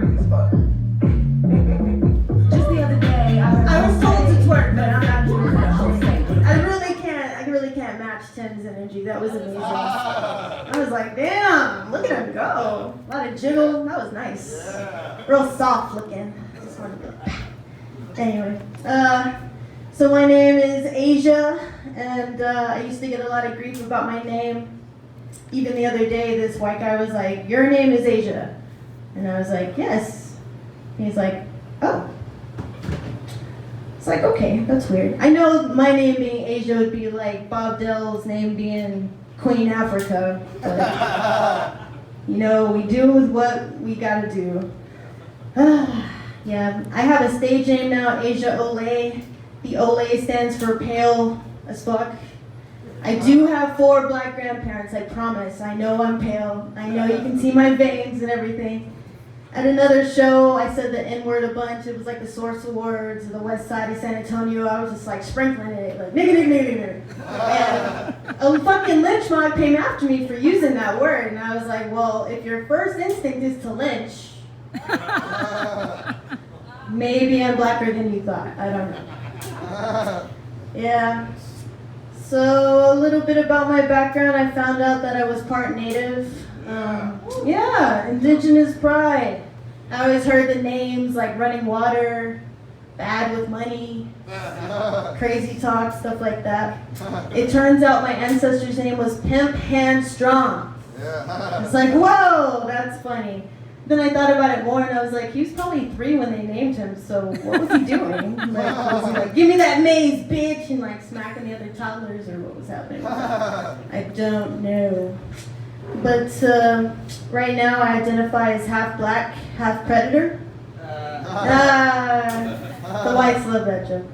pretty as fuck. Just the other day, I was told to twerk, but I'm not doing that. I really can't match Tim's energy. That was amazing. I was like, damn, look at him go. A lot of jiggle. That was nice. Real soft looking. Just wanted to. Anyway, so my name is Asia, and I used to get a lot of grief about my name. Even the other day, this white guy was like, "Your name is Asia," and I was like, "Yes." And he's like, "Oh." It's like, okay, that's weird. I know my name being Asia would be like Bob Dylan's name being Queen Africa, but you know, we do with what we gotta do. Yeah, I have a stage name now, Asia Olay. The Olay stands for pale as fuck. I do have 4 black grandparents, I promise. I know I'm pale. I know you can see my veins and everything. At another show, I said the N-word a bunch. It was like the Source Awards of the West Side of San Antonio. I was just like sprinkling it, like nigga. And a fucking lynch mob came after me for using that word. And I was like, well, if your first instinct is to lynch, maybe I'm blacker than you thought. I don't know. Yeah. So a little bit about my background. I found out that I was part Native. Yeah, indigenous pride. I always heard the names like Running Water, Bad with Money, Crazy Talk, stuff like that. It turns out my ancestor's name was Pimp Hand Strong. It's like, whoa, that's funny. Then I thought about it more and I was like, he was probably 3 when they named him, so what was he doing? Like, was he like, give me that maize, bitch, and like smacking the other toddlers, or what was happening? I don't know. But right now I identify as half black, half predator. The whites love that joke.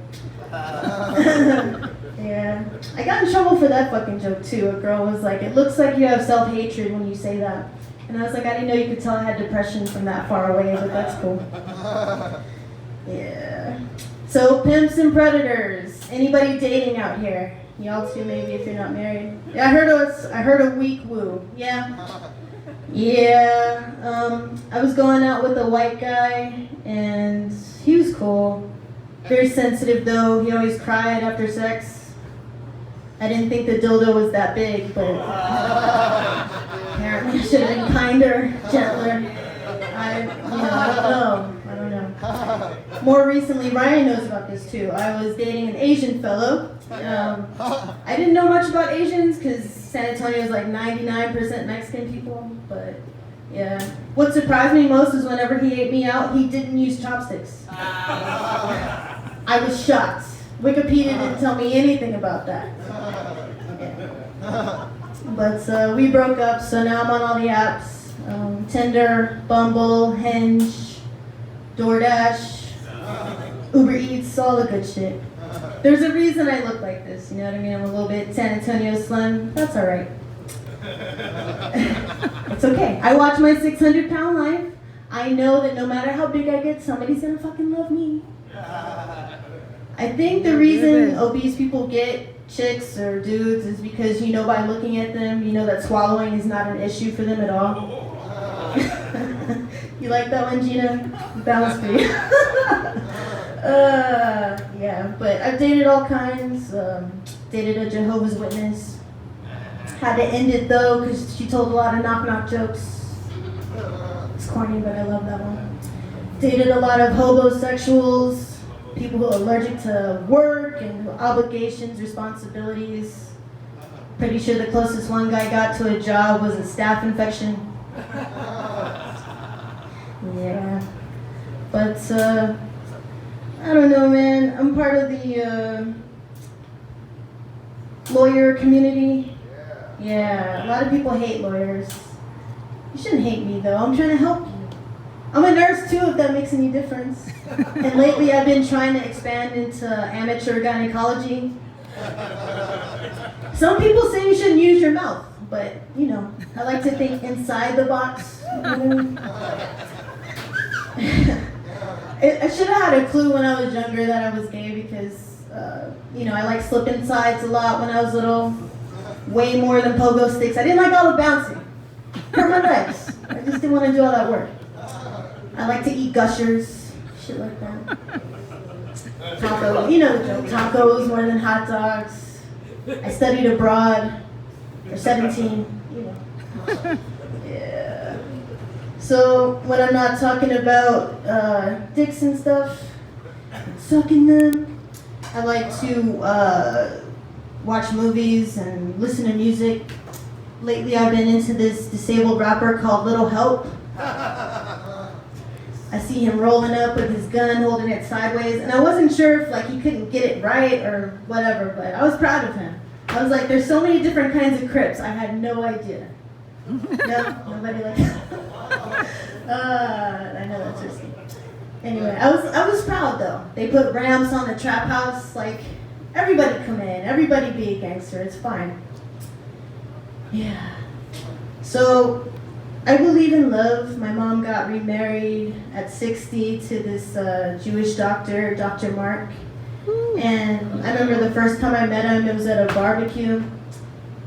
Yeah. I got in trouble for that fucking joke too. A girl was like, it looks like you have self-hatred when you say that. And I was like, I didn't know you could tell I had depression from that far away, but that's cool. Yeah. So pimps and predators. Anybody dating out here? Y'all too, maybe, if you're not married. Yeah, I heard a weak woo. Yeah. Yeah. I was going out with a white guy, and he was cool. Very sensitive, though. He always cried after sex. I didn't think the dildo was that big, but apparently I should have been kinder, gentler. I don't know. More recently, Ryan knows about this too. I was dating an Asian fellow. I didn't know much about Asians because San Antonio is like 99% Mexican people, but yeah. What surprised me most is whenever he ate me out, he didn't use chopsticks. I was shocked. Wikipedia didn't tell me anything about that. Yeah. But we broke up, so now I'm on all the apps. Tinder, Bumble, Hinge, DoorDash, Uber Eats, all the good shit. There's a reason I look like this, you know what I mean? I'm a little bit San Antonio slim. That's all right. It's okay. I watch my 600-pound life. I know that no matter how big I get, somebody's gonna fucking love me. I think the reason obese people get chicks or dudes is because you know by looking at them, you know that swallowing is not an issue for them at all. You like that one, Gina? Balance for you. Yeah, but I've dated all kinds. Dated a Jehovah's Witness. Had to end it though because she told a lot of knock-knock jokes. It's corny, but I love that one. Dated a lot of hobosexuals, people who are allergic to work and obligations, responsibilities. Pretty sure the closest one guy got to a job was a staph infection. Yeah, but I don't know, man. I'm part of the lawyer community. Yeah, a lot of people hate lawyers. You shouldn't hate me though. I'm trying to help you. I'm a nurse too, if that makes any difference. And lately I've been trying to expand into amateur gynecology. Some people say you shouldn't use your mouth, but you know, I like to think inside the box. I should have had a clue when I was younger that I was gay because, you know, I like slipping sides a lot when I was little. Way more than pogo sticks. I didn't like all the bouncing. Hurt my legs. I just didn't want to do all that work. I like to eat Gushers, shit like that. Tacos, you know the joke. Tacos more than hot dogs. I studied abroad. Or 17, you know. Yeah. So when I'm not talking about dicks and stuff, sucking them, I like to watch movies and listen to music. Lately I've been into this disabled rapper called Little Help. I see him rolling up with his gun, holding it sideways, and I wasn't sure if like he couldn't get it right or whatever, but I was proud of him. I was like, there's so many different kinds of Crips. I had no idea. No, nobody like that. I know that's risky. Anyway, I was proud though. They put ramps on the trap house. Like, everybody come in, everybody be a gangster. It's fine. Yeah. So, I believe in love. My mom got remarried at 60 to this Jewish doctor, Dr. Mark. And I remember the first time I met him, it was at a barbecue.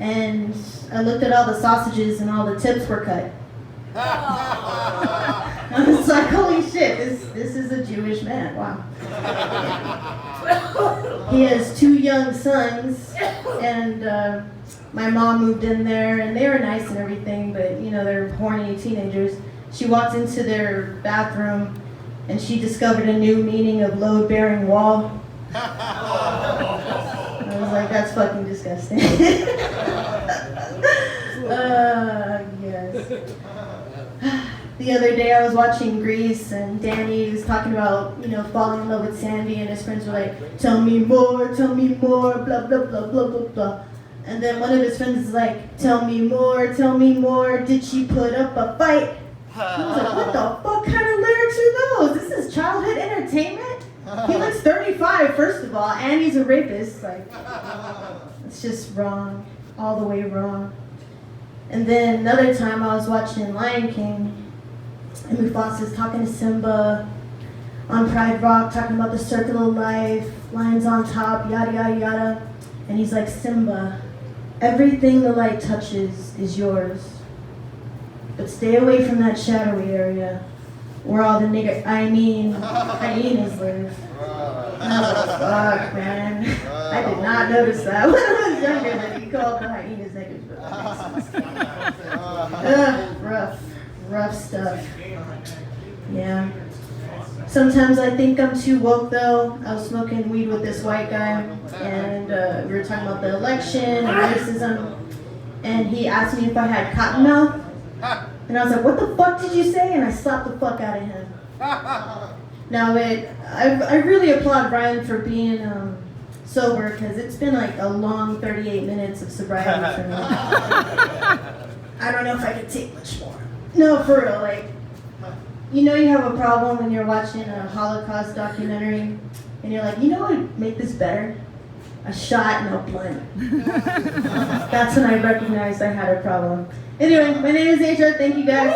And I looked at all the sausages and all the tips were cut. I was like, holy shit, this is a Jewish man, wow. He has 2 young sons, and my mom moved in there, and they were nice and everything, but you know, they're horny teenagers. She walked into their bathroom, and she discovered a new meaning of load-bearing wall. I was like, that's fucking disgusting. Yes. The other day I was watching Grease and Danny was talking about, you know, falling in love with Sandy, and his friends were like, tell me more, blah, blah, blah, blah, blah, blah. And then one of his friends is like, tell me more, did she put up a fight? I was like, what the fuck kind of lyrics are those? This is childhood entertainment? He looks 35, first of all, and he's a rapist. Like, it's just wrong, all the way wrong. And then another time I was watching Lion King, and Mufasa's talking to Simba on Pride Rock, talking about the circle of life, lions on top, yada, yada, yada. And he's like, Simba, everything the light touches is yours. But stay away from that shadowy area where all the hyenas live. And I was like, fuck, man. I did not notice that when I was younger that he called the hyenas niggas, but that makes sense. Rough stuff. Yeah. Sometimes I think I'm too woke though. I was smoking weed with this white guy, and we were talking about the election and racism, and he asked me if I had cotton mouth. And I was like, what the fuck did you say? And I slapped the fuck out of him. Now, I really applaud Brian for being sober, because it's been like a long 38 minutes of sobriety for me. I don't know if I could take much more. No, for real, like, you know you have a problem when you're watching a Holocaust documentary, and you're like, you know what would make this better? A shot and a blunt. That's when I recognized I had a problem. Anyway, my name is Asia. Thank you guys.